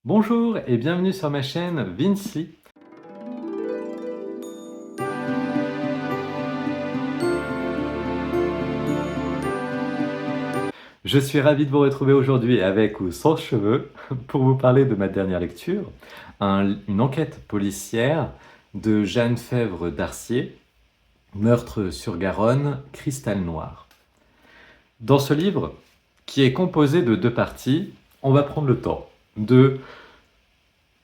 Bonjour et bienvenue sur ma chaîne Vinci. Je suis ravi de vous retrouver aujourd'hui avec ou sans cheveux pour vous parler de ma dernière lecture, une enquête policière de Jeanne Fèvre d'Arcier, Meurtre sur Garonne, Cristal Noir. Dans ce livre, qui est composé de 2 parties, on va prendre le temps de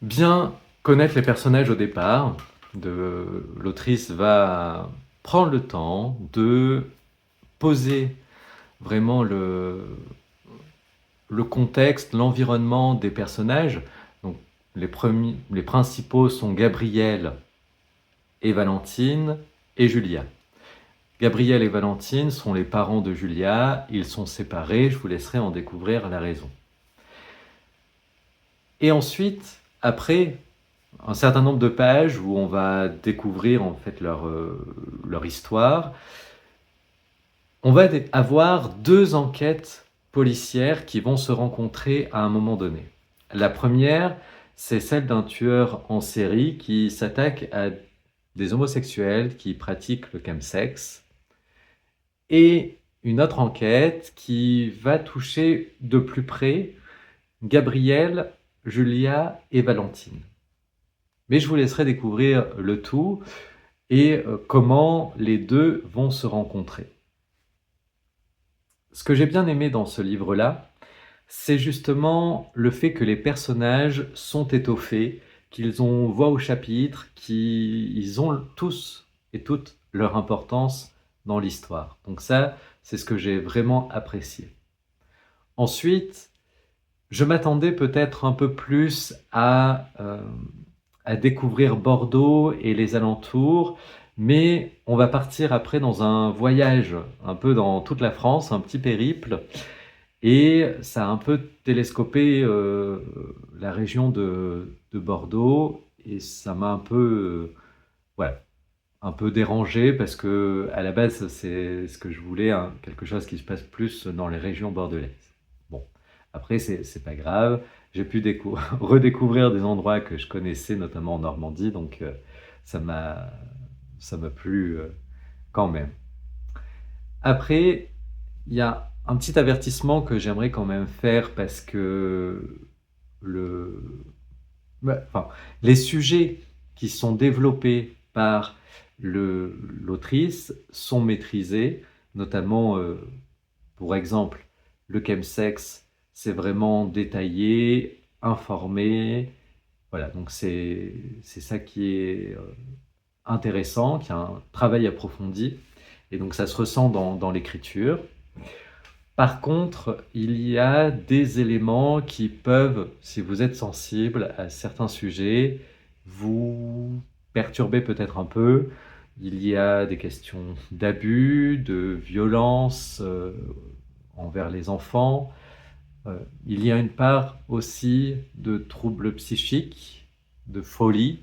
bien connaître les personnages au départ. L'autrice va prendre le temps de poser vraiment le contexte, l'environnement des personnages. Donc, les principaux sont Gabriel et Valentine et Julia. Gabriel et Valentine sont les parents de Julia, ils sont séparés, je vous laisserai en découvrir la raison. Et ensuite, après un certain nombre de pages où on va découvrir en fait leur histoire, on va avoir 2 enquêtes policières qui vont se rencontrer à un moment donné. La première, c'est celle d'un tueur en série qui s'attaque à des homosexuels qui pratiquent le chemsex, et une autre enquête qui va toucher de plus près Gabriel, Julia et Valentine. Mais je vous laisserai découvrir le tout et comment les deux vont se rencontrer. Ce que j'ai bien aimé dans ce livre-là, c'est justement le fait que les personnages sont étoffés, qu'ils ont voix au chapitre, qu'ils ont tous et toutes leur importance dans l'histoire. Donc ça, c'est ce que j'ai vraiment apprécié. Ensuite, je m'attendais peut-être un peu plus à découvrir Bordeaux et les alentours, mais on va partir après dans un voyage, un peu dans toute la France, un petit périple, et ça a un peu télescopé la région de Bordeaux, et ça m'a un peu, voilà, un peu dérangé, parce que à la base, c'est ce que je voulais, hein, quelque chose qui se passe plus dans les régions bordelaises. Bon, après, c'est pas grave. J'ai pu redécouvrir des endroits que je connaissais, notamment en Normandie, donc ça m'a ça m'a plu quand même. Après, il y a un petit avertissement que j'aimerais quand même faire, parce que le, enfin, les sujets qui sont développés par l'autrice sont maîtrisés, notamment, pour exemple, le chemsex, c'est vraiment détaillé, informé, voilà, donc c'est ça qui est intéressant, qui a un travail approfondi, et donc ça se ressent dans l'écriture. Par contre, il y a des éléments qui peuvent, si vous êtes sensible à certains sujets, vous perturber peut-être un peu. Il y a des questions d'abus, de violence envers les enfants. Il y a une part aussi de troubles psychiques, de folie.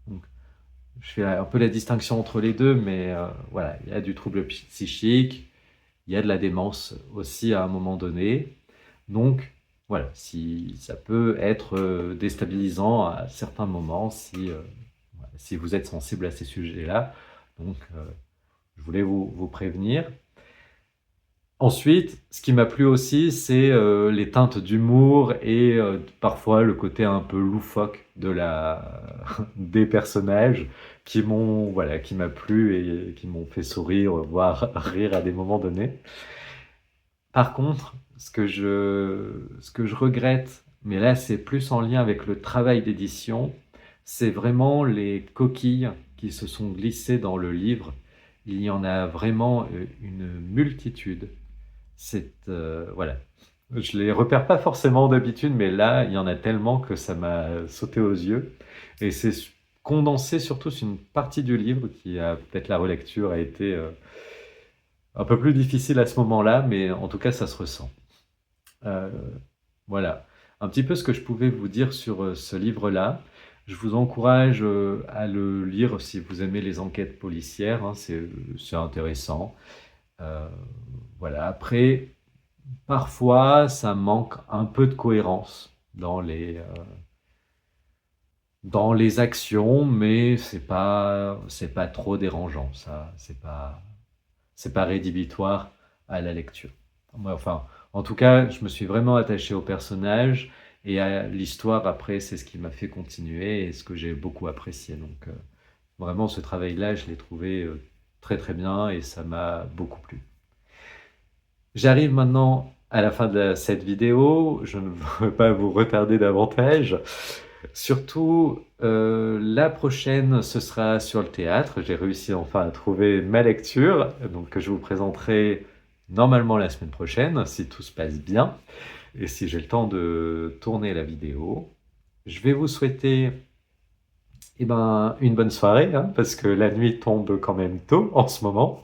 Donc, je fais un peu la distinction entre les deux, mais voilà, il y a du trouble psychique, il y a de la démence aussi à un moment donné. Donc, voilà, si ça peut être déstabilisant à certains moments si, voilà, si vous êtes sensible à ces sujets-là. Donc, je voulais vous prévenir. Ensuite, ce qui m'a plu aussi, c'est les teintes d'humour et parfois le côté un peu loufoque des personnages qui m'ont, voilà, qui m'a plu et qui m'ont fait sourire, voire rire à des moments donnés. Par contre, ce que je regrette, mais là c'est plus en lien avec le travail d'édition, c'est vraiment les coquilles qui se sont glissées dans le livre. Il y en a vraiment une multitude. Voilà. Je les repère pas forcément d'habitude, mais là, il y en a tellement que ça m'a sauté aux yeux. Et c'est condensé surtout sur une partie du livre qui a peut-être la relecture a été un peu plus difficile à ce moment-là, mais en tout cas, ça se ressent. Euh, voilà, un petit peu ce que je pouvais vous dire sur ce livre-là. Je vous encourage à le lire si vous aimez les enquêtes policières, hein, c'est intéressant. Euh, voilà, après, parfois, ça manque un peu de cohérence dans dans les actions, mais c'est pas trop dérangeant, ça, c'est pas rédhibitoire à la lecture. Moi, enfin, en tout cas, je me suis vraiment attaché au personnage et à l'histoire après, c'est ce qui m'a fait continuer et ce que j'ai beaucoup apprécié. Donc, vraiment, ce travail-là, je l'ai trouvé très très bien et ça m'a beaucoup plu. J'arrive maintenant à la fin de cette vidéo, je ne veux pas vous retarder davantage. Surtout, la prochaine, ce sera sur le théâtre. J'ai réussi enfin à trouver ma lecture, donc que je vous présenterai normalement la semaine prochaine, si tout se passe bien, et si j'ai le temps de tourner la vidéo. Je vais vous souhaiter une bonne soirée, hein, parce que la nuit tombe quand même tôt en ce moment.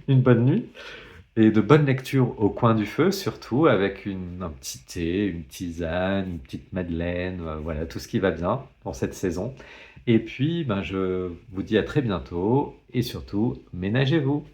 Une bonne nuit. Et de bonnes lectures au coin du feu, surtout, avec un petit thé, une tisane, une petite madeleine, voilà, tout ce qui va bien dans cette saison. Et puis, je vous dis à très bientôt, et surtout, ménagez-vous.